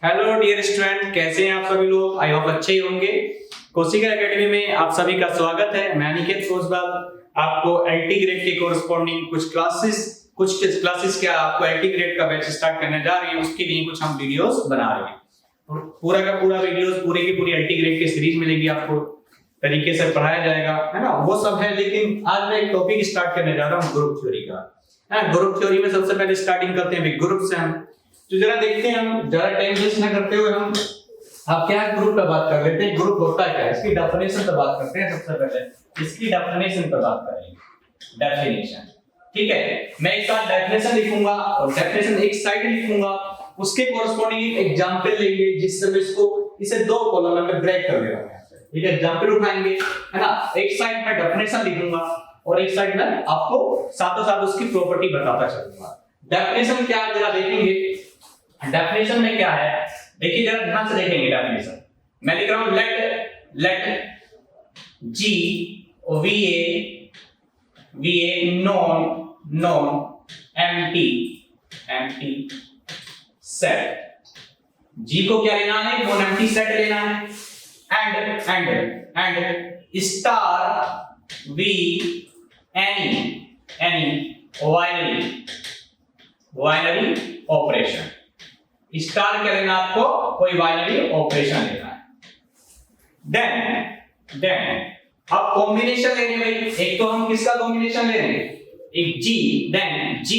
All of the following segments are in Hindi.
हेलो डियर स्टूडेंट, कैसे हैं आप सभी लोग। आई होप अच्छे ही होंगे। कोशिका एकेडमी में आप सभी का स्वागत है। मैं अनिकेत सोजवाल आपको एलटी ग्रेड के कोरस्पॉन्डिंग कुछ क्लासेस क्या आपको एलटी ग्रेड का बैच स्टार्ट करने जा रही है, उसके लिए कुछ हम वीडियोस बना रहे हैं। पूरा का पूरा वीडियोस पूरी की पूरी एलटी ग्रेड की सीरीज मिलेगी आपको, तरीके से पढ़ाया जाएगा, है ना, वो सब है। लेकिन आज मैं एक टॉपिक स्टार्ट करने जा रहा हूँ ग्रुप थ्योरी का। ग्रुप थ्योरी में सबसे पहले स्टार्टिंग करते हैं ग्रुप से। हम तो जरा देखते हैं, हम ज्यादा टाइम वेस्ट ना करते हुए हम आप क्या ग्रुप पे बात कर लेते हैं। ग्रुप होता क्या है, इसकी डेफिनेशन पे बात करते हैं। सबसे पहले इसकी डेफिनेशन पे बात करेंगे। डेफिनेशन, ठीक है। मैं एक साथ डेफिनेशन लिखूंगा और डेफिनेशन एक साइड लिखूंगा, उसके कोरस्पॉन्डिंग एग्जांपल लेंगे जिससे मैं इसे दो कॉलम में ब्रेक कर दे रहा हूं। ठीक है, एग्जांपल उठाएंगे, है ना। एक साइड में डेफिनेशन लिखूंगा और एक साइड में आपको साथों साथ उसकी प्रॉपर्टी बताता चलूंगा। डेफिनेशन क्या है जरा देखेंगे। डेफिनेशन में क्या है, देखिए जरा ध्यान से देखेंगे। डेफिनेशन मैं लिख रहा हूं, let G VA non empty set. G को क्या लेना है, नॉन एम्प्टी सेट लेना है। And star V any binary operation. Star क्या लेना आपको, कोई बाइनरी ऑपरेशन लेना है। देन अब कॉम्बिनेशन लेने में, एक तो हम किसका कॉम्बिनेशन ले रहे हैं, एक G, देन G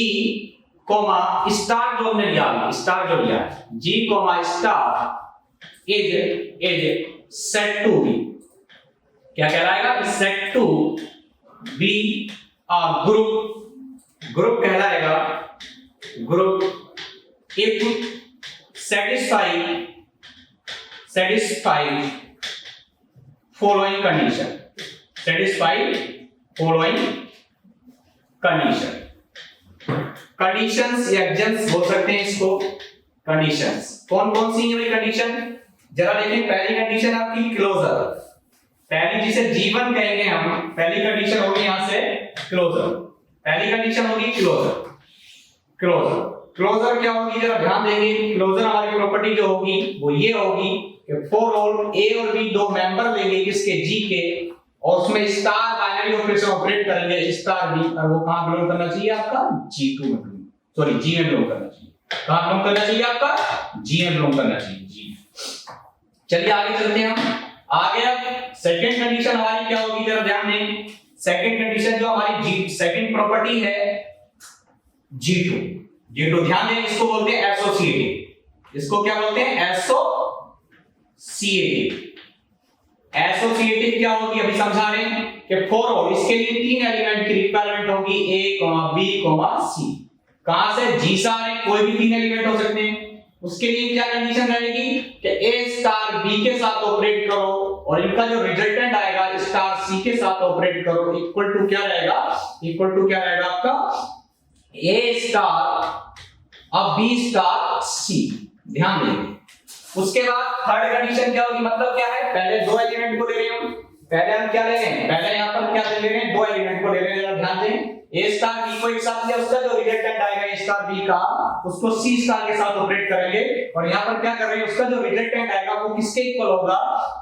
स्टार जो हमने लिया, स्टार जो लिया G star is set to be, क्या कहलाएगा, set to be a group कहलाएगा group if satisfy following condition। Conditions या एग्जेंट्स बोल सकते हैं इसको। कंडीशंस कौन कौन सी है भाई कंडीशन, जरा देखें। पहली कंडीशन आपकी क्लोजर, पहली जिसे G1 कहेंगे हम, पहली कंडीशन होगी यहां से क्लोजर। पहली कंडीशन होगी क्लोजर क्या होगी, जरा ध्यान देंगे। क्लोजर हमारी प्रॉपर्टी जो होगी वो ये होगी कि फॉर ऑल A और B दो मेंबर लेंगे किसके, G के, और उसमें स्टार बाइनरी ऑपरेशन ऑपरेट करेंगे स्टार B, और वो कहां बिलोंग करना चाहिए आपका, G2 में, सॉरी G में बिलोंग करना चाहिए। कहां बिलोंग करना चाहिए आपका, G में बिलोंग करना चाहिए, G। चलिए आगे चलते हैं हम। आगे अब सेकंड कंडीशन हमारी क्या होगी, जरा ध्यान दें। सेकंड कंडीशन जो हमारी सेकंड प्रॉपर्टी है G2 ध्यान दें, इसको बोलते हैं एसोसिएटिव। इसको क्या बोलते हैं, एसोसिएटिव क्या होगी, अभी समझा रहे हैं कि फॉर ऑल, इसके लिए तीन एलिमेंट की रिक्वायरमेंट होगी, A, B, C। कहां से, G से आ रहे, कोई भी तीन एलिमेंट हो सकते हैं। उसके लिए क्या कंडीशन रहेगी कि A स्टार B के साथ ऑपरेट करो और इनका जो रिजल्टेंट आएगा स्टार C के साथ ऑपरेट करो, इक्वल टू क्या रहेगा, आपका A स्टार अब B स्टार C। ध्यान देंगे। उसके बाद थर्ड कंडीशन क्या होगी, मतलब क्या है, पहले दो एलिमेंट को ले रहे हैं हम, पहले हम क्या ले रहे हैं, पहले यहां पर क्या ले रहे हैं, दो एलिमेंट को ले रहे हैं। जरा ध्यान दें, A स्टार B को एक साथ लिया, उसका जो रिजल्टेंट आएगा A स्टार B का, उसको C स्टार के साथ ऑपरेट करेंगे। और यहां पर क्या कर रहे हैं, उसका जो रिजल्टेंट आएगा वो किसके इक्वल होगा,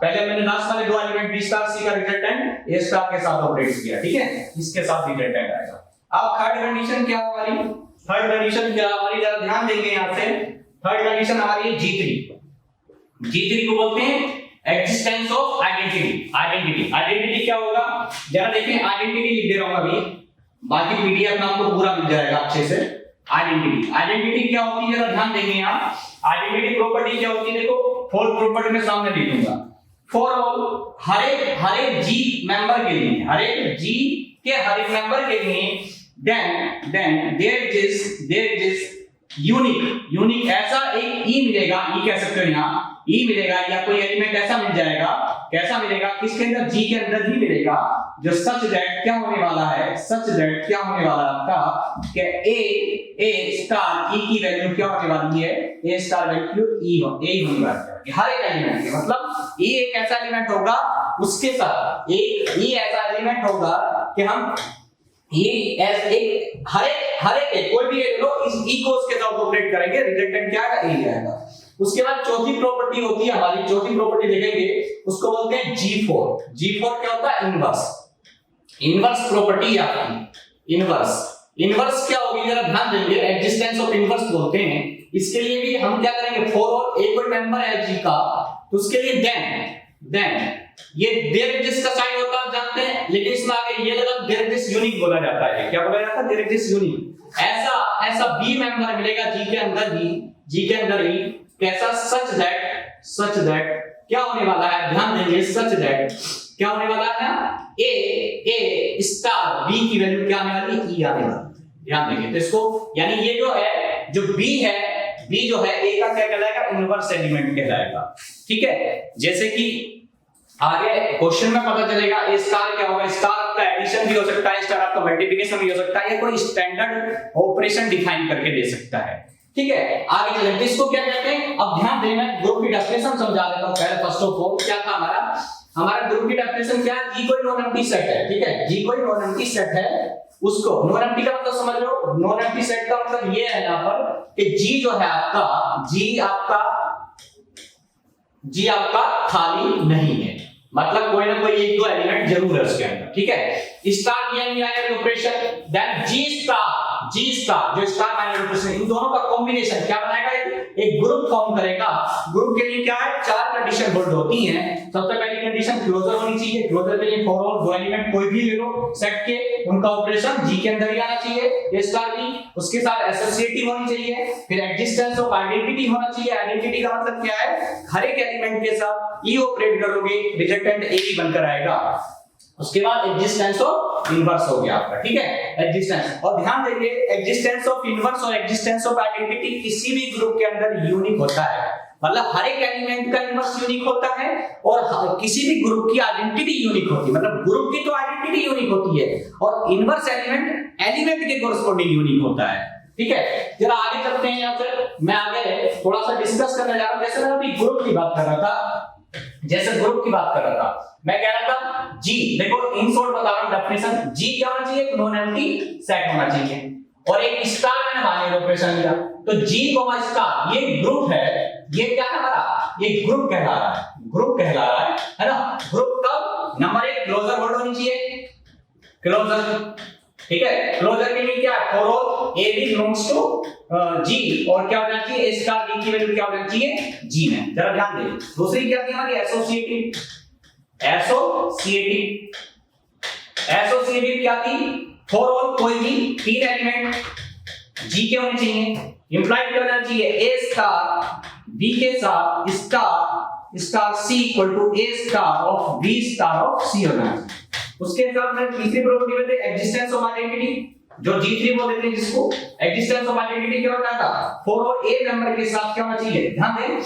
पहले मैंने लास्ट वाले दो एलिमेंट B स्टार C का रिजल्टेंट A स्टार के साथ ऑपरेट किया, ठीक है, इसके साथ रिजल्टेंट आएगा। अब थर्ड कंडीशन क्या हमारी, जरा ध्यान देंगे यहां से। थर्ड कंडीशन हमारी है G3 को बोलते हैं एग्जिस्टेंस ऑफ आइडेंटिटी क्या होगा, जरा देखिए। आइडेंटिटी लिख दे रहा हूं अभी, बाकी पीडीएफ में आपको पूरा मिल जाएगा अच्छे से। आइडेंटिटी क्या होती है, जरा ध्यान देंगे यहां। आइडेंटिटी प्रॉपर्टी क्या होती है, देखो फोर्थ प्रॉपर्टी में सामने लिख दूंगा। फॉर ऑल, हर एक G मेंबर के लिए, हर एक मेंबर के लिए, then there is यूनिक ऐसा एक E मिलेगा, E कह सकते हो यहाँ, E मिलेगा या कोई एलिमेंट ऐसा मिल जाएगा, कैसा मिलेगा, किसके अंदर, G के अंदर ही मिलेगा, जो सच दैट क्या होने वाला है, आपका कि A स्टार E की वैल्यू क्या होने वाली है, A स्टार वैल्यू E होने वाली है हर एक एलिमेंट के। मतलब E एक ऐसा एलिमेंट होगा, उसके साथ एक E ऐसा एलिमेंट होगा कि हम ये हर एक कोई भी लो इस ई को उसके साथ ऑपरेट करेंगे, रिजल्टेंट क्या आएगा, ए आएगा। उसके बाद चौथी प्रॉपर्टी होती है हमारी, चौथी प्रॉपर्टी देखेंगे उसको बोलते हैं G4। G4 क्या होता है? इनवर्स। इनवर्स प्रॉपर्टी आपकी इनवर्स क्या होगी जरा ध्यान देंगे, एग्जिस्टेंस ऑफ इनवर्स बोलते हैं। इसके लिए भी हम क्या करेंगे, फोर और एक कोई मेंबर है G का, तो उसके लिए देन ये देयर एग्जिस्ट का साइन होता है जानते हैं, लेकिन इसमें आगे ये लगा देयर एग्जिस्ट यूनिक बोला जाता है। क्या बोला जाता है? There exist unique. ऐसा बी मेंबर मिलेगा G के अंदर ही कैसा, सच दैट क्या होने वाला है, ध्यान देंगे, सच दैट क्या होने वाला है, ए स्टार बी की वैल्यू क्या आने वाली है, ई आने वाली है। ध्यान देंगे तो इसको, यानी ये जो है, जो बी जो है ए का क्या कहलाएगा, इनवर्स एलिमेंट कहलाएगा। ठीक है, जैसे कि आगे क्वेश्चन में पता चलेगा ए स्टार क्या होगा, स्टार आपका एडिशन भी हो सकता है, स्टार आपका मल्टीप्लिकेशन भी हो सकता है, या कोई स्टैंडर्ड ऑपरेशन डिफाइन करके दे सकता है। ठीक है, आगे चलें, इसको क्या कहते हैं, अब ध्यान देना, ग्रुप की डेफिनेशन समझा देता हूं पहले। फर्स्ट ऑफ ऑल क्या था हमारा ग्रुप की डेफिनेशन क्या है, जी कोई नॉन एम्प्टी सेट है। ठीक है, जी कोई नॉन एम्प्टी सेट है, उसको नॉन एम्प्टी का मतलब समझ लो, नॉन एम्प्टी सेट का मतलब ये है यहां पर कि जी जो है आपका, जी आपका खाली नहीं है, मतलब कोई ना कोई एक दो एलिमेंट जरूर है उसके अंदर। ठीक है, स्टार बाइनरी ऑपरेशन, देन जी स्टार जो स्टार बाइनरी ऑपरेशन, इन दोनों का कॉम्बिनेशन क्या बनाएगा, एक ग्रुप फॉर्म करेगा। ग्रुप के लिए क्या है, चार कंडीशन होल्ड होती हैं। सबसे पहली कंडीशन क्लोजर होनी चाहिए। क्लोजर के लिए फॉर ऑल दो एलिमेंट कोई भी ले लो सेट के, उनका ऑपरेशन जी के अंदर ही आना चाहिए, ए स्टार बी, उसके साथ एसोसिएटिव होनी चाहिए। फिर एग्जिस्टेंस ऑफ आइडेंटिटी होना चाहिए। आइडेंटिटी का मतलब क्या है, हर एक एलिमेंट के साथ ई ऑपरेट करोगे, रिजल्टेंट ए ही बनकर आएगा। उसके बाद एग्जिस्टेंस ऑफ इनवर्स हो गया आपका। ठीक है, एग्जिस्टेंस, और ध्यान देंगे एग्जिस्टेंस ऑफ इनवर्स और एग्जिस्टेंस ऑफ आइडेंटिटी किसी भी ग्रुप के अंदर यूनिक होता है, मतलब हर एक एलिमेंट का इनवर्स यूनिक होता है और किसी भी ग्रुप की आइडेंटिटी यूनिक होती है। मतलब ग्रुप की तो आइडेंटिटी यूनिक होती है और इनवर्स एलिमेंट के कोरस्पॉन्डिंग यूनिक होता है। ठीक है, जरा आगे चलते हैं, या फिर मैं आगे थोड़ा सा डिस्कस करने जा रहा हूं। जैसे मैं अभी ग्रुप की बात कर रहा था, मैं कह रहा था जी, देखो इन शॉर्ट बता रहा हूं डेफिनेशन, जी क्या होना चाहिए, नॉन एम्प्टी सेट होना चाहिए, और एक स्टार मैंने बाइनरी ऑपरेशन लिया, तो जी कोमा स्टार ये ग्रुप है, ये क्या है हमारा, ये ग्रुप कहला रहा है ना। ग्रुप कब, नंबर एक क्लोजर होल्ड होनी चाहिए, क्लोजर। ठीक है, क्लोजर के लिए क्या है, for all A B belongs to G, और क्या होना चाहिए, ए स्टार बी की वैल्यू क्या होना चाहिए, जी में। जरा ध्यान दें, दूसरी क्या थी हमारी, एसोसिएटिव क्या थी, फॉर ऑल कोई भी तीन एलिमेंट जी के होने चाहिए, इंप्लाइड क्या होना चाहिए, ए स्टार बी के साथ star C equal to A star of B star of C होना चाहिए। उसके साथ में तीसरी प्रॉपर्टी होती है एग्जिस्टेंस ऑफ आइडेंटिटी, जो G3 बोल देते हैं जिसको। एग्जिस्टेंस ऑफ आइडेंटिटी क्या होता है, फॉर और ए मेंबर के साथ क्या होना चाहिए, ध्यान दें,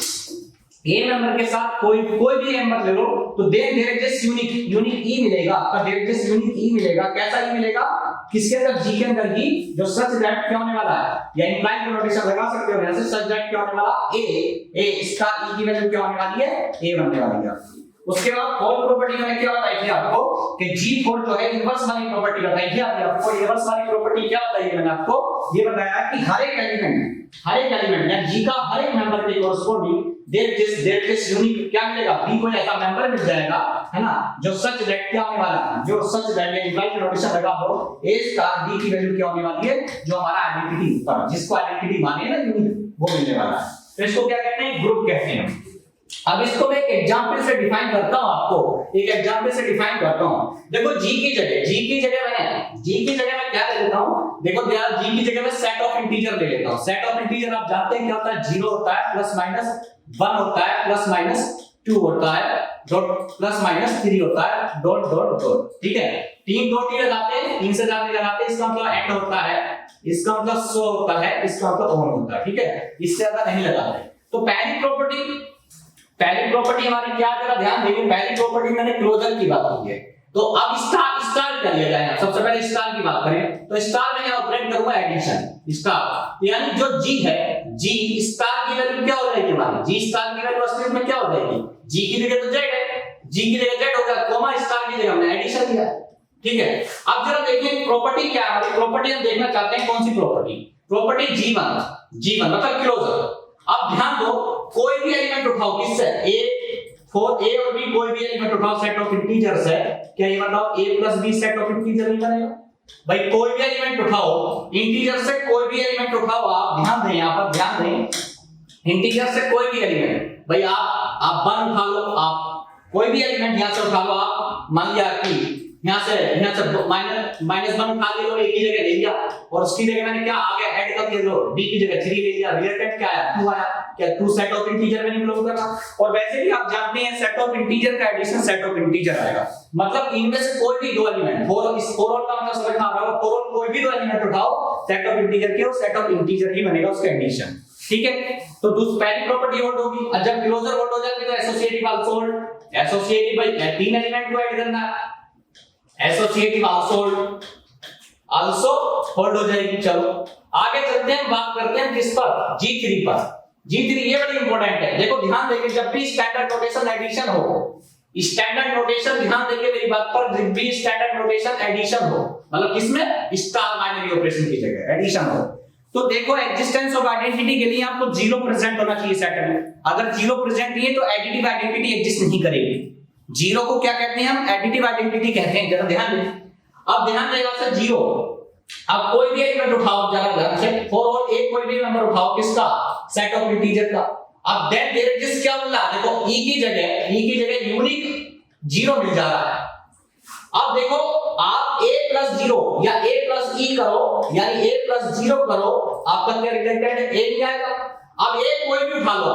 ए मेंबर के साथ कोई भी मेंबर ले लो तो देयर एग्जिस्ट यूनिक ई मिलेगा, आपका देयर एग्जिस्ट यूनिक ई मिलेगा। कैसा ई मिलेगा, किसके अंदर, जी के अंदर ही, जो सच दैट क्या होने वाला है, या इंप्लाइड नोटेशन लगा सकते हो यहां से, सच दैट क्या होने वाला, ए स्टार ई की वैल्यू क्या होने वाली है, ए बनने वाली है। उसके बाद और प्रॉपर्टी मैंने क्या बताई थी आपको कि G4 जो है इनवर्स वाली प्रॉपर्टी बताई थी आपको। इनवर्स वाली प्रॉपर्टी क्या बताई है मैंने आपको, ये बताया कि हर एक एलिमेंट या G का हर एक मेंबर के कोरस्पॉन्डिंग देयर एग्जिस्ट यूनिक क्या मिलेगा, B को ऐसा मेंबर मिल जाएगा, है ना, जो सच दैट क्या होने वाला है, जो सच दैट या इंप्लाइड नोटेशन लगा हो, A स्टार B की वैल्यू क्या होने वाली है, जो हमारा आइडेंटिटी होता है, जिसको आइडेंटिटी माने ना यूनिक, वो मिलने वाला है। तो इसको क्या कहते हैं, ग्रुप कहते हैं। अब इसको मैं एक एग्जांपल से डिफाइन करता हूं, आपको एक एग्जांपल से डिफाइन करता हूं। देखो G की जगह मैं क्या ले लेता हूं, देखो यार G की जगह मैं सेट ऑफ इंटीजर ले लेता हूं। सेट ऑफ इंटीजर आप जानते हैं क्या होता है, 0 होता है, प्लस माइनस 1 होता है, प्लस माइनस 2 होता है, डॉट प्लस माइनस 3 होता है, डॉट डॉट डॉट। ठीक है, 3 डॉट ही लगाते हैं, 3 से ज्यादा लगाते हैं, इसका मतलब एंड होता है, इसका मतलब सो होता है, इसका मतलब ऑन होता है। ठीक है, इससे ज्यादा नहीं लगाते। तो पहली प्रॉपर्टी हमारी क्या, जरा ध्यान देंगे, पहली प्रॉपर्टी मैंने क्लोजर की बात की है। तो अब स्टार कर लिया जाए, सबसे पहले स्टार की बात करें तो स्टार में ऑपरेट करूंगा एडिशन स्टार, यानी जो G है, G स्टार की वैल्यू क्या हो जाएगी हमारी, G स्टार की वैल्यू अस्तित्व में क्या हो जाएगी, G की जगह तो Z है, G की जगह Z होगा, कोमा स्टार की जगह हमने एडिशन दिया। ठीक है, अब जरा देखिए प्रॉपर्टी क्या है हमारी, प्रॉपर्टी हम देखना चाहते हैं कौन सी प्रॉपर्टी, G1 मतलब क्लोजर। अब ध्यान दो, कोई भी एलिमेंट उठाओ किससे, ए फॉर ए और बी कोई भी एलिमेंट उठाओ सेट ऑफ इंटीजर्स है, क्या ये बताओ a plus B set of integer नहीं बनेगा भाई। कोई भी एलिमेंट उठाओ इंटीजर से, कोई भी एलिमेंट उठाओ, आप ध्यान दें, यहां पर ध्यान दें, इंटीजर से कोई भी एलिमेंट भाई आप 1 उठा लो, आप कोई भी एलिमेंट यहां से उठा लो, आप मान लिया कि यहां से -1 उठा के लो, एक ही जगह ले लिया और उसकी जगह मैंने क्या आ गया ऐड कर दिया, लो b की जगह 3 ले लिया, रिजल्टेंट क्या आया 2 आया, क्या 2 सेट ऑफ इंटीजर में नहीं बिलोंग करना। और वैसे भी आप जानते हैं सेट ऑफ इंटीजर का एडिशन सेट ऑफ इंटीजर आएगा, मतलब इनमें से कोई भी दो एलिमेंट, फोर का मतलब समझ में आ रहा होगा, फोर कोई भी दो एलिमेंट उठाओ सेट ऑफ इंटीजर के, वो सेट ऑफ इंटीजर ही बनेगा उसका एडिशन, ठीक है। तो पहली प्रॉपर्टी होल्ड होगी, और जब क्लोजर होल्ड हो जाती है तो एसोसिएटिव आल्सो होल्ड, एसोसिएटिव भाई 3 एलिमेंट को ऐड करना है, एसोसिएटिव आल्सो होल्ड हो जाएगी। चलो आगे चलते हैं, बात करते हैं किस पर, G3 पर। G3 ये बड़ी इंपॉर्टेंट है, देखो ध्यान देंगे जब भी स्टैंडर्ड नोटेशन एडिशन हो, स्टैंडर्ड नोटेशन ध्यान देंगे मेरी बात पर, जब भी स्टैंडर्ड नोटेशन एडिशन हो, मतलब किसमें, स्टार बाइनरी ऑपरेशन की जगह एडिशन हो, तो देखो एग्जिस्टेंस ऑफ आइडेंटिटी के लिए आपको 0 प्रेजेंट होना चाहिए सेट में। अगर 0 प्रेजेंट नहीं है तो एडिटिव आइडेंटिटी एग्जिस्ट नहीं करेगी। 0 को क्या कहते हैं हम, एडिटिव आइडेंटिटी कहते हैं, जरा ध्यान दें। अब ध्यान देगा सर 0, अब कोई भी एलिमेंट उठाओ जरा ध्यान से, फॉर ऑल एक कोई भी नंबर उठाओ किसका, सेट ऑफ इंटीजर का। अब देन देयर एग्जिस्ट क्या मिल रहा है, देखो e की जगह यूनिक 0 मिल जा रहा है। अब देखो आप a प्लस 0 या a प्लस e करो, यानी a प्लस 0 करो, आपका क्या रिजल्टेंट है, a नहीं आएगा। अब a कोई भी उठा लो,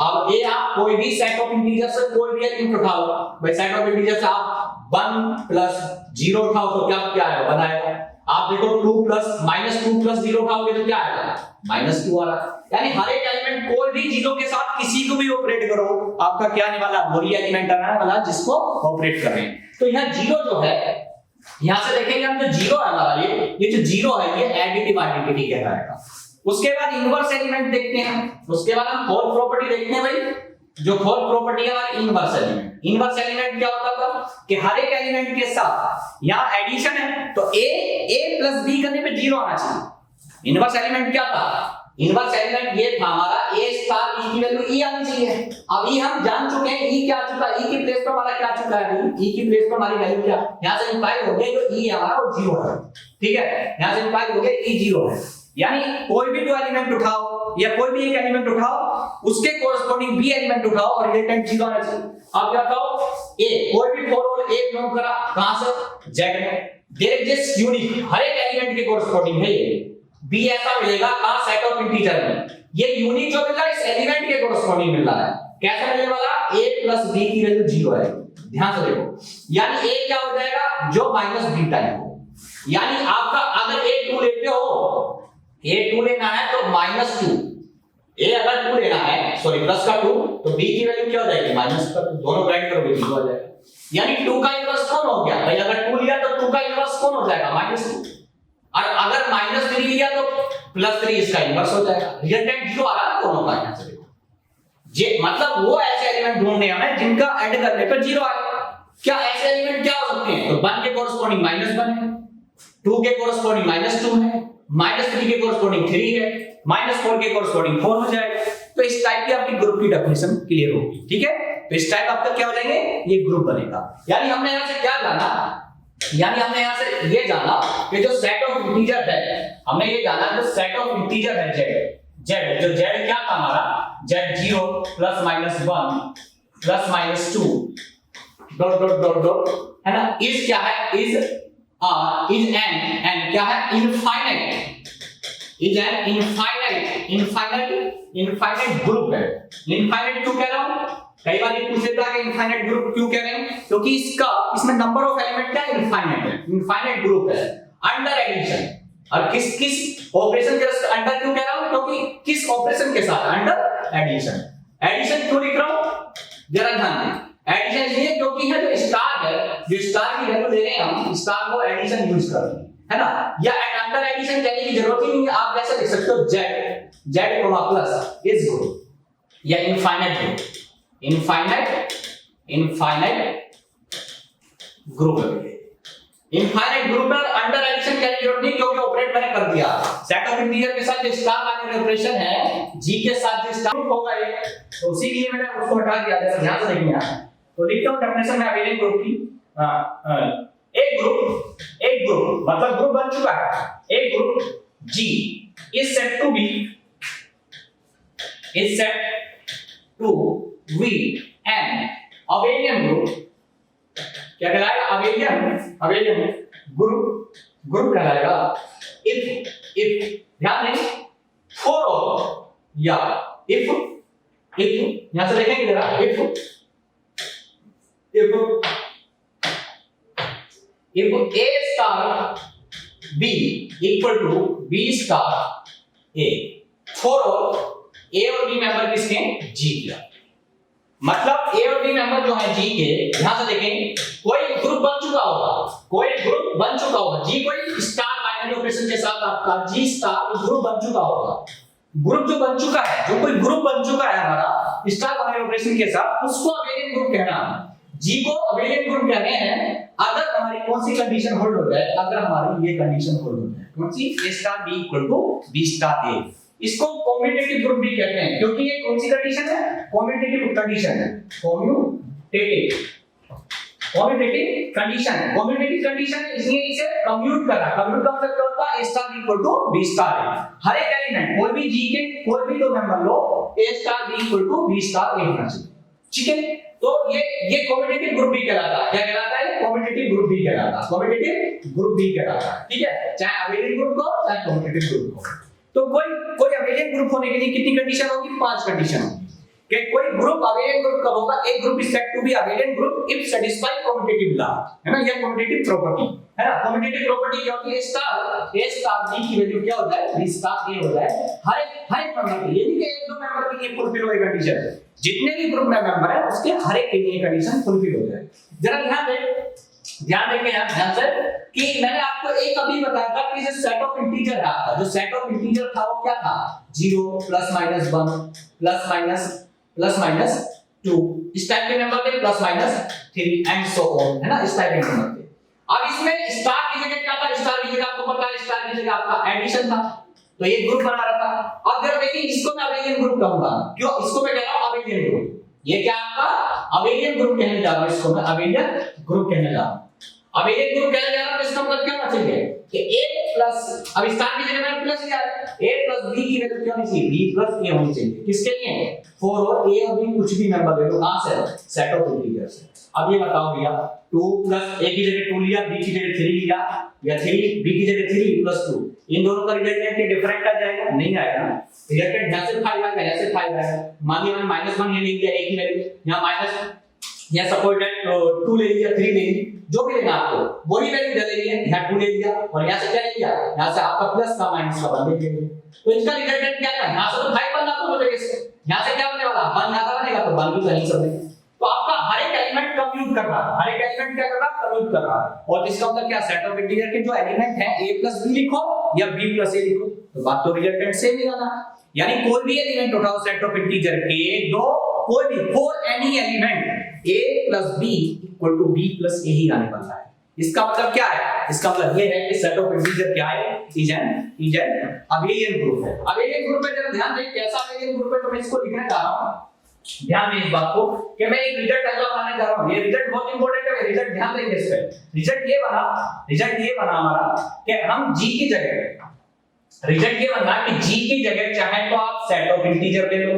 अब a आप कोई भी सेट ऑफ इंटीजर से कोई भी एलिमेंट उठा लो भाई, सेट ऑफ इंटीजर से आप 1 प्लस 0 उठाओ तो क्या आएगा, बताएगा। आप देखो 2 प्लस -2 + 0 उठाओगे तो क्या आएगा, -2 आ रहा है। यानी हर एक एलिमेंट कोई भी 0 के साथ किसी को भी ऑपरेट करो, आपका क्या आने वाला, वही एलिमेंट आने वाला जिसको ऑपरेट कर रहे हैं। तो यहाँ 0 जो है, यहां से देखेंगे हम, जो 0 है हमारा, ये जो 0 है ये एडिटिव आइडेंटिटी कहलाएगा। उसके बाद इनवर्स एलिमेंट देखते हैं, उसके बाद हम फोर्थ प्रॉपर्टी देखते हैं भाई, जो फोर्थ प्रॉपर्टी है हमारी इनवर्स एलिमेंट। इनवर्स एलिमेंट क्या होता था कि हर एक एलिमेंट के साथ यहां एडिशन है तो a प्लस b करने पे 0 आना चाहिए। इनवर्स एलिमेंट क्या था, इनवर्स एलिमेंट ये था हमारा a स्टार e की वैल्यू e आनी चाहिए। अब e हम जान चुके हैं, e क्या आ चुका है, e की प्लेस पर हमारा क्या चुका है, e की प्लेस पर हमारी वैल्यू क्या, यहां से इंप्लाई हो गया जो e हमारा वो 0 है, ठीक है, यहां से इंप्लाई हो गया e 0 है। यानी कोई भी दो एलिमेंट उठाओ या कोई भी एक एलिमेंट उठाओ, उसके कोरिस्पोंडिंग बी एलिमेंट उठाओ और रिजल्टेंट 0 आना चाहिए। अब क्या बताओ, a कोई भी फॉर ऑल a बिलोंग करा कहां से, z में, देयर एग्जिस्ट यूनिक, हर एक एलिमेंट के कोरिस्पोंडिंग है ये b, ऐसा मिलेगा कहां, सेट ऑफ इंटीजर में। ये यूनिक जो मिल रहा है इस एलिमेंट के कोरिस्पोंडिंग मिल रहा है, कैसे मिलने वाला, a प्लस b की वैल्यू 0 है, ध्यान से देखो। यानी a क्या हो जाएगा, जो -b टाइप हो, यानी आपका अगर a 2 लेते हो, a 2 लेना है तो -2, a अगर 2 लेना है, सॉरी प्लस का 2, तो b की वैल्यू क्या हो जाएगी, -2, दोनों ग्राइंड करोगे 0 आ जाएगा। यानी 2 का इनवर्स कौन हो गया भाई, अगर 2 लिया तो 2 का इनवर्स कौन हो जाएगा, -2, और अगर -3 लिया तो +3 इसका इनवर्स हो जाएगा। रिजल्टेंट 0 आ रहा है ना दोनों का, यहां से देखो जे मतलब वो ऐसे एलिमेंट ढूंढने हमें जिनका ऐड करने पर 0 आए। क्या ऐसे एलिमेंट क्या हो सकते हैं, तो 1 के कोरिस्पोंडिंग -1 है, 2 के कोरिस्पोंडिंग -2 है, -3 के कोरिस्पोंडिंग 3 है, -4 के कोरिस्पोंडिंग 4 हो जाएगा। तो इस टाइप की आपकी ग्रुप की डेफिनेशन क्लियर होगी, ठीक है। तो इस टाइप आपका क्या हो जाएंगे, ये ग्रुप बनेगा। यानी हमने यहां से क्या जाना, यानी हमने यहां से ये जाना कि जो सेट ऑफ इंटीजर है, हमने ये जाना जो सेट ऑफ इंटीजर है z, जो z क्या था हमारा, z0 ±1 ±2 dot dot dot dot, है ना, इज क्या है, इज n क्या है, infinite, is an infinite group है। इनफाइनाइट क्यों कह रहा हूं, कई बार ये पूछ लेता है कि इनफाइनाइट ग्रुप क्यों कह रहे हैं, क्योंकि इसमें नंबर ऑफ एलिमेंट क्या इनफाइनाइट है, इनफाइनाइट ग्रुप है अंडर एडिशन। और किस ऑपरेशन के अंडर क्यों कह रहा हूं, क्योंकि किस ऑपरेशन के साथ, अंडर एडिशन। एडिशन क्यों लिख रहा हूं, जरा ध्यान दें, एडिशन इसलिए क्योंकि है जो स्टार है, जो स्टार की वैल्यू ले रहे हैं हम, स्टार को एडिशन यूज कर रहे हैं, है ना, या अंडर एडिशन कहने की जरूरत ही नहीं है, आप जैसे लिख सकते हो z प्लस इज ग्रुप या इनफाइनाइट ग्रुप, इनफाइनाइट ग्रुप है, इनफाइनाइट ग्रुप में अंडर एडिशन करने की जरूरत नहीं क्योंकि ऑपरेट मैंने कर दिया। सेट ऑफ इंटीजर के साथ जो स्टार बाइनरी ऑपरेशन है जी के साथ जो स्टार होगा ये, तो उसी लिए मैंने उसको हटा दिया। जरा ध्यान से देखिए यहां, तो लिखता हूं डेफिनेशन में अबेलियन ग्रुप की। एक ग्रुप मतलब ग्रुप बन चुका है। एक group G is said to be an abelian group। क्या कहलाएगा? अबेलियन ग्रुप कहलाएगा if ध्यान दें for all या if यहां से देखेंगे जरा, if A star B equal to B star A for all A और B मेंबर किसके? G के। मतलब A और B मेंबर जो है G के, ध्यान से देखें, कोई ग्रुप बन चुका होगा G कोई स्टार बाइनरी ऑपरेशन के साथ आपका G स्टार ग्रुप बन चुका होगा। ग्रुप जो बन चुका है, जो कोई ग्रुप बन चुका है हमारा स्टार बाइनरी ऑपरेशन के साथ, उसको अबेलियन ग्रुप कहना है। G को अबेलियन ग्रुप कहने हैं अगर हमारी कौन सी कंडीशन होल्ड हो जाए, अगर हमारी ये कंडीशन होल्ड हो जाए, कौन सी? A star B equal to B star A। इसको कम्यूटेटिव ग्रुप भी कहते हैं क्योंकि ये कौन सी कंडीशन है? कम्यूटेटिव कंडीशन है। कम्यूटेटिव कंडीशन है, इसलिए इसे कम्यूट कर रहा है। कम्यूट का मतलब क्या होता है? A star equal to B star A। हर एक एलिमेंट कोई भी G के कोई भी दो मेंबर लो, A star B equal to B star A होना चाहिए। ठीक है, तो ये कम्यूटेटिव ग्रुप भी कहलाता है। क्या कहलाता है? कम्यूटेटिव ग्रुप भी कहलाता है। ठीक है, चाहे अबेलियन ग्रुप हो चाहे कम्यूटेटिव ग्रुप हो। तो कोई अबेलियन ग्रुप होने के लिए कितनी कंडीशन होगी? 5 कंडीशन होगी। कि कोई ग्रुप अबेलियन ग्रुप कब होगा? एक group is said to be abelian group if satisfy commutative law, है ना? ये कम्यूटेटिव प्रॉपर्टी है ना। कम्यूटेटिव प्रॉपर्टी क्या होती है? A स्टार B की वैल्यू क्या हो जाए? B स्टार A हो जाए हर एक मेंबर के लिए। ये नहीं कि एक दो मेंबर के लिए फुलफिल होए कंडीशन, जितने भी ग्रुप में मेंबर है उसके हर एक के लिए कंडीशन फुलफिल हो जाए। जरा ध्यान देंगे यहां ध्यान से कि मैंने आपको एक अभी बताया था कि जो सेट ऑफ इंटीजर है आपका, जो सेट ऑफ इंटीजर था वो क्या था? 0 प्लस माइनस 1 प्लस माइनस 2 इस टाइप के नंबर थे, plus minus 3 and so on, है ना? इस टाइप के नंबर थे। अब इसमें स्टार की जगह क्या था? स्टार की जगह आपको पता है, स्टार की जगह आपका एडिशन था, तो ये ग्रुप बना रहा था। अब जरा देखिए, इसको मैं अबेलियन ग्रुप कहूंगा। क्यों? इसको मैं कह रहा हूं अबेलियन ग्रुप। ये क्या आपका अबेलियन ग्रुप कहने जा रहा हूं, इसको मैं अबेलियन ग्रुप कहने जा रहा हूं। अबेलियन ग्रुप कहने जा रहा हूं तो इसका मतलब क्या होना चाहिए कि A प्लस, अब स्टार की जगह मैंने प्लस लिया, A प्लस B की वैल्यू क्या होनी चाहिए? B प्लस A होनी चाहिए। किसके लिए? फॉर और A और B कुछ भी मेंबर ले लो, कहां से? सेट ऑफ इंटीजर से। अब ये बताओ भैया, 2 प्लस A की जगह 2 लिया, B की जगह 3 लिया, या 3 B की जगह 3 प्लस 2, इन दोनों का रिजल्टेंट के डिफरेंट आ जाएगा? नहीं आएगा ना। रिजल्टेंट यहां से 5 आएगा, यहां से 5 आएगा। मान लिया मैंने -1 ये ले लिया A की वैल्यू, यहां माइनस, यहां सपोज दैट 2 ले लिया, 3 ले लिया, जो भी लेना आपको वही वैल्यू ले लिया। यहां 2 ले लिया और यहां से क्या ले लिया? यहां से आपका प्लस का माइनस का 1 ले लिया। तो इसका रिजल्टेंट क्या है? यहां से तो 5 बनना तो जगह से, यहां से क्या बनने वाला? 1 यहां का बनेगा, तो 1 भी कहीं से बनेगा। तो आपका हर एक एलिमेंट कम्यूट कर रहा है, हर एक एलिमेंट क्या कर रहा है? कम्यूट कर रहा है। और इसका मतलब क्या? सेट ऑफ इंटीजर के जो एलिमेंट है A प्लस B लिखो या B प्लस A लिखो, तो बात तो रिजल्टेंट सेम ही आना। यानी कोई भी एलिमेंट उठाओ सेट ऑफ इंटीजर के, दो कोई भी for any element A plus B equal to B plus A ही आने वाला है। इसका मतलब क्या है? इसका मतलब ये है कि सेट ऑफ इंटीजर क्या है? इज एन अबेलियन ग्रुप है। अबेलियन ग्रुप में जरा ध्यान दें कैसा अबेलियन ग्रुप है, तो मैं इसको लिखने जा रहा हूं। ध्यान दें इस बात को कि मैं एक रिजल्ट अगला बनाने जा रहा हूं। ये रिजल्ट बहुत इंपॉर्टेंट है, रिजल्ट ध्यान देंगे इस पे। रिजल्ट ये बना हमारा कि हम G की जगह, रिजल्ट ये बना कि G की जगह चाहे तो आप सेट ऑफ इंटीजर ले लो,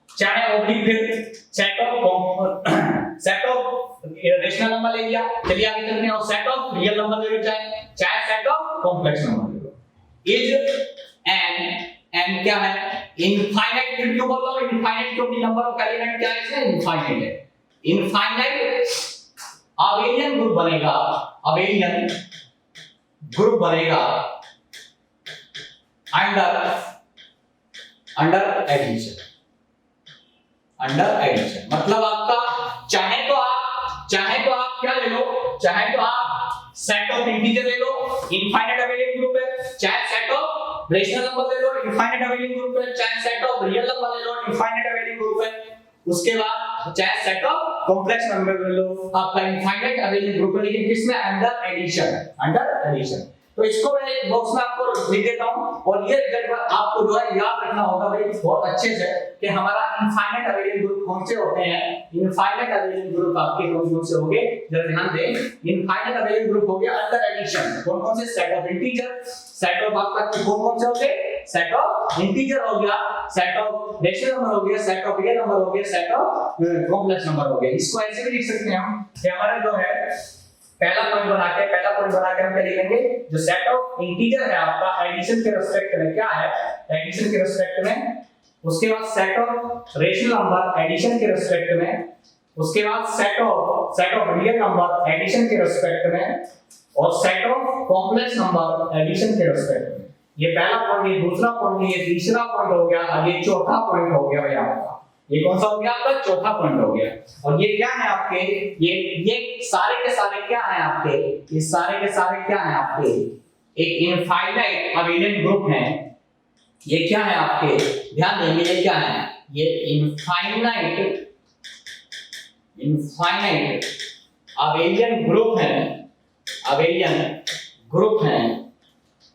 चाहे ओब्लिक फिर सेट ऑफ रेशनल नंबर ले लिया। चलिए आगे चलते हैं, और सेट ऑफ रियल नंबर ले लो, चाहे सेट ऑफ कॉम्प्लेक्स नंबर ले लो। इज एन क्या है? इनफाइनाइट। क्यों बोल रहा हूं इनफाइनाइट? क्योंकि नंबर ऑफ एलिमेंट क्या है इसमें? इनफाइनाइट है। इनफाइनाइट अबेलियन ग्रुप बनेगा, अबेलियन ग्रुप बनेगा अंडर एडिशन। मतलब आपका चाहे तो आप क्या ले लो, चाहे तो आप सेट ऑफ इंटीजर ले लो, इनफाइनाइट अबेलियन ग्रुप है, चाहे सेट ऑफ रेशनल नंबर ले लो, इनफाइनाइट अबेलियन ग्रुप है, चाहे सेट ऑफ रियल नंबर ले लो, इनफाइनाइट अबेलियन ग्रुप है। उसके बाद चाहे सेट ऑफ कॉम्प्लेक्स नंबर ले लो, आपका इनफाइनाइट अवेलेबल ग्रुप है, लेकिन किसमें? Under addition. तो इसको मैं एक बॉक्स में आपको लिख देता हूं, और ये रिजल्ट आपको जो है याद रखना होगा भाई बहुत अच्छे से कि हमारा इनफाइनाइट अवेलेबल ग्रुप कौन से होते हैं। इनफाइनाइट अवेलेबल ग्रुप आपके कौन से होंगे, जरा ध्यान दें। इनफाइनाइट अवेलेबल ग्रुप हो गया अंडर एडिशन, कौन से? Set of integer, set of आपका कौन से होंगे? सेट ऑफ इंटीजर हो गया, सेट ऑफ रेशनल नंबर हो गया, सेट ऑफ रियल नंबर हो गया, सेट ऑफ कॉम्प्लेक्स नंबर हो गया। इसको ऐसे भी लिख सकते हैं हम कि हमारा जो है पहला पॉइंट बना के हम क्या लिखेंगे? जो सेट ऑफ इंटीजर है आपका एडिशन के रिस्पेक्ट में क्या है? एडिशन के रिस्पेक्ट में। उसके बाद set of rational number addition के रिस्पेक्ट में। उसके बाद set of real number addition के रिस्पेक्ट में, और set of complex number addition के रिस्पेक्ट में। ये पहला पॉइंट, ये दूसरा पॉइंट, ये तीसरा पॉइंट हो गया, और ये चौथा पॉइंट हो गया भाई आपका। ये कौन सा हो गया? आपका चौथा पॉइंट हो गया। और ये क्या है आपके? ये सारे के सारे क्या है आपके? ये सारे के सारे क्या है आपके? एक इनफाइनाइट अवेलेबल ग्रुप है। ये क्या है आपके? ध्यान देंगे, ये क्या है? ये इनफाइनाइट अवेलेबल ग्रुप है,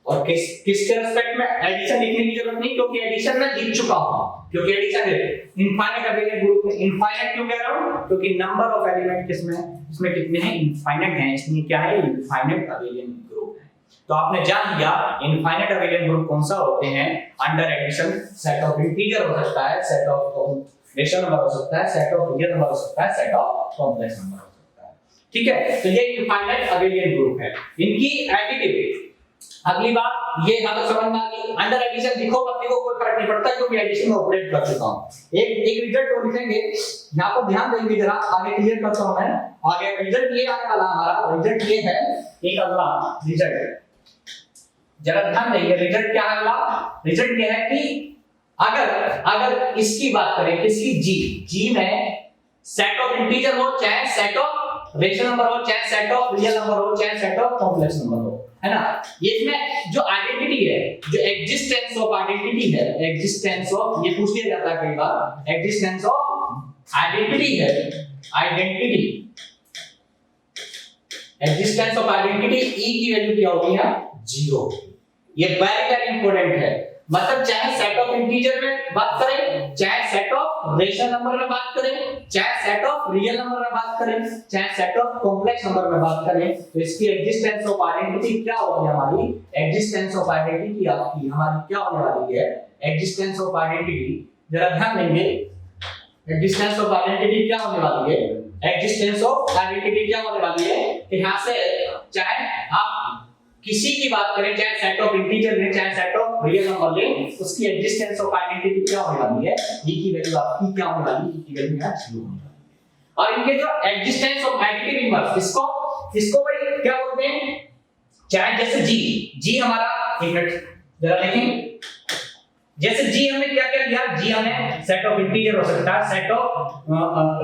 और किसके रिस्पेक्ट में? एडिशन लिखने की जरूरत नहीं, क्योंकि एडिशन में लिख चुका हूं, क्योंकि एडिशन इनफाइनाइट अवेलेबल ग्रुप में। इनफाइनाइट क्यों कह रहा हूं? क्योंकि नंबर ऑफ एलिमेंट इसमें कितने हैं? इनफाइनाइट हैं, इसलिए क्या है? इनफाइनाइट अवेलेबल ग्रुप है। तो आपने जान लिया इनफाइनाइट अवेलेबल ग्रुप कौन सा होते हैं। Under addition set of integer हो सकता है, सेट ऑफ रेशनल नंबर हो सकता है, सेट ऑफ रियल नंबर हो सकता है, सेट ऑफ कॉम्प्लेक्स नंबर हो सकता है। ठीक है, तो ये इनफाइनाइट अवेलेबल ग्रुप है। इनकी एडिटिव, अगली बात ये यहां तक समझ में आ गई। अंडर एडिशन लिखो मत लिखो कोई फर्क नहीं पड़ता, क्योंकि एडिशन में ऑपरेट कर चुका हूं। एक रिजल्ट और लिखेंगे, यहां पर ध्यान देंगे, जरा आगे क्लियर करता हूं मैं। आगे रिजल्ट ये आने वाला हमारा, रिजल्ट ये है एक अगला रिजल्ट, जरा ध्यान देंगे। रिजल्ट क्या है? अगला रिजल्ट ये है कि अगर इसकी बात करें, किसकी? जी में सेट ऑफ इंटीजर हो, चाहे सेट ऑफ रेशनल नंबर हो, चाहे सेट ऑफ रियल नंबर हो, चाहे सेट ऑफ कॉम्प्लेक्स नंबर हो, है ना। ये इसमें जो आइडेंटिटी है, जो एग्जिस्टेंस ऑफ आइडेंटिटी है, एग्जिस्टेंस ऑफ, ये पूछ लिया जाता है कई बार, एग्जिस्टेंस ऑफ आइडेंटिटी है, एग्जिस्टेंस ऑफ आइडेंटिटी ई की वैल्यू क्या होगी? यहाँ 0। ये वेरी इंपॉर्टेंट है। मतलब चाहे सेट ऑफ इंटीजर में बात करें, चाहे सेट ऑफ रेशनल नंबर में बात करें, चाहे सेट ऑफ रियल नंबर में बात करें, चाहे सेट ऑफ कॉम्प्लेक्स नंबर में बात करें, तो इसकी एग्जिस्टेंस ऑफ आइडेंटिटी क्या होगी? हमारी एग्जिस्टेंस ऑफ आइडेंटिटी आपकी हमारी क्या होने वाली है? एग्जिस्टेंस ऑफ आइडेंटिटी, जरा ध्यान देंगे, एग्जिस्टेंस ऑफ आइडेंटिटी क्या होने वाली है? एग्जिस्टेंस ऑफ आइडेंटिटी क्या होने वाली है कि यहां से चाहे आप किसी की बात करें, चाहे सेट ऑफ इंटीजर लें, चाहे सेट ऑफ रियल नंबर लें, उसकी एग्जिस्टेंस ऑफ आइडेंटिटी क्या होने वाली है? e की वैल्यू आपकी क्या होने वाली है? e की वैल्यू यहाँ 0 होने वाली है। और इनके जो एग्जिस्टेंस ऑफ एडिटिव इनवर्स, इसको भाई क्या बोलते हैं? चाहे जैसे जी हमारा, एक मिनट जरा देखें, जैसे जी हमने क्या क्या लिया? जी हमने सेट ऑफ इंटीजर हो सकता है, सेट ऑफ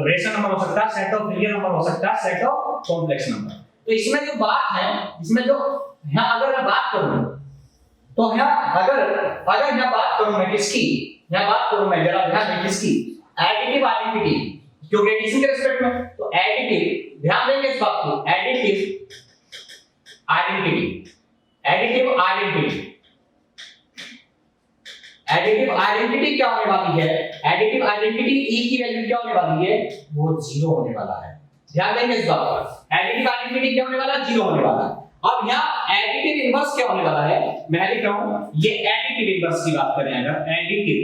रेशनल नंबर हो सकता है, सेट ऑफ रियल नंबर हो सकता है, सेट ऑफ कॉम्प्लेक्स नंबर। तो इसमें जो बात है, इसमें जो यहाँ अगर मैं बात करूं, तो यहाँ अगर यहाँ बात करूं मैं किसकी? यहाँ बात करूं मैं, जरा ध्यान दें, किसकी? एडिटिव आइडेंटिटी, क्योंकि एडिशन के रिस्पेक्ट में, तो एडिटिव, ध्यान देंगे इस बात को, एडिटिव आइडेंटिटी क्या होने वाली है? एडिटिव आइडेंटिटी e की वैल्यू क्या होने वाली है? वो 0 होने वाला है। ध्यान देंगे इस बात पर, एडिटिव आइडेंटिटी क्या होने वाला है? 0 होने वाला है। अब यहाँ एडिटिव इनवर्स क्या होने वाला है? मैं लिख रहा हूं, ये एडिटिव इनवर्स की बात करें, अगर एडिटिव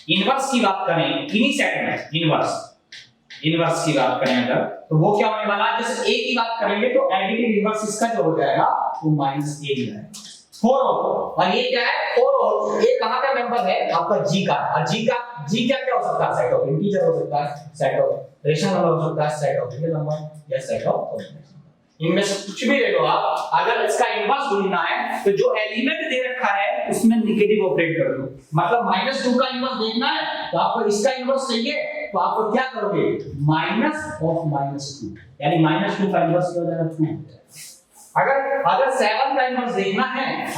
इनवर्स की बात करें, इन्हीं सेट में इनवर्स की बात करें अगर, तो वो क्या होने वाला है? जैसे a की बात करेंगे तो एडिटिव इनवर्स इसका जो हो जाएगा वो -a ही है। 4 और ये क्या है? 4 और ये कहां का मेंबर है? आपका g का। और g क्या हो सकता है? सेट ऑफ इंटीजर हो सकता है, सेट ऑफ रेशनल नंबर हो सकता है, सेट ऑफ रियल नंबर या सेट ऑफ कॉम्प्लेक्स नंबर। इनमें से कुछ भी ले लो आप, अगर इसका इनवर्स ढूंढना है तो जो एलिमेंट दे रखा है उसमें नेगेटिव ऑपरेट कर दो। मतलब -2 का इनवर्स देखना है तो आपको इसका इनवर्स चाहिए, तो आप क्या करोगे? -2, यानी -2 का इनवर्स क्या हो जाएगा? 2। अगर 7 का इनवर्स देखना है, तो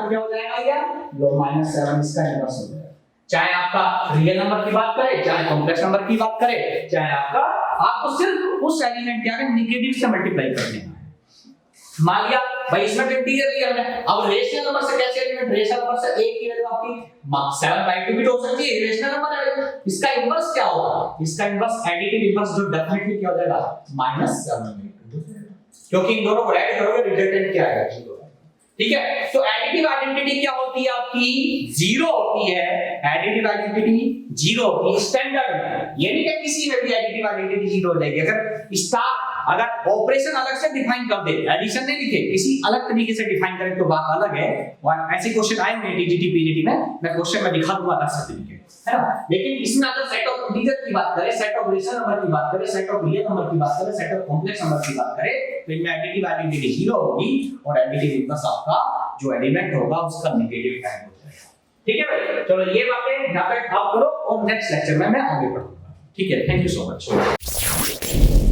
क्या हो जाएगा? या लो -7 इसका इनवर्स हो जाएगा। चाहे आपका रियल नंबर की बात करें, चाहे कॉम्प्लेक्स नंबर की बात करें, चाहे आपको सिर्फ उस एलिमेंट क्या है नेगेटिव से मल्टीप्लाई कर देना है। मान लिया भाई इसमें तो इंटीजर रियल है, अब रेशनल नंबर से कैसे एलिमेंट, रेशनल नंबर से एक की वैल्यू आपकी 7/2 भी तो हो सकती है, रेशनल नंबर है। इसका इनवर्स क्या होगा, इसका इनवर्स एडिटिव इनवर्स जो डेफिनेटली क्या हो जाएगा -7/2, क्योंकि इन दोनों को ऐड करोगे रिजल्टेंट क्या आएगा 0। ठीक है, तो एडिटिव आइडेंटिटी क्या होती है आपकी 0 होती है, एडिटिव आइडेंटिटी 0 होती है स्टैंडर्ड में। ये नहीं कि किसी में भी एडिटिव आइडेंटिटी 0 हो जाएगी। अगर ऑपरेशन अलग से डिफाइन कर दे, एडिशन नहीं लिखे, किसी अलग तरीके से डिफाइन करें तो बात अलग है। और ऐसे क्वेश्चन आए हैं टीजीटी पीजीटी में, मैं क्वेश्चन में दिखा दूंगा अलग से तरीके, है ना। लेकिन इसमें अगर सेट ऑफ इंटीजर की बात करें, सेट ऑफ रेशनल नंबर की बात करें, सेट ऑफ रियल नंबर की बात करें, सेट ऑफ कॉम्प्लेक्स नंबर की बात करें, तो इनमें एडिटिव आइडेंटिटी 0 होगी और एडिटिव इनवर्स आपका जो एलिमेंट होगा उसका नेगेटिव टाइप हो जाएगा। ठीक है भाई, चलो ये बातें यहां पे आप करो और नेक्स्ट लेक्चर में मैं आगे बढ़ूंगा। ठीक है, थैंक यू सो मच।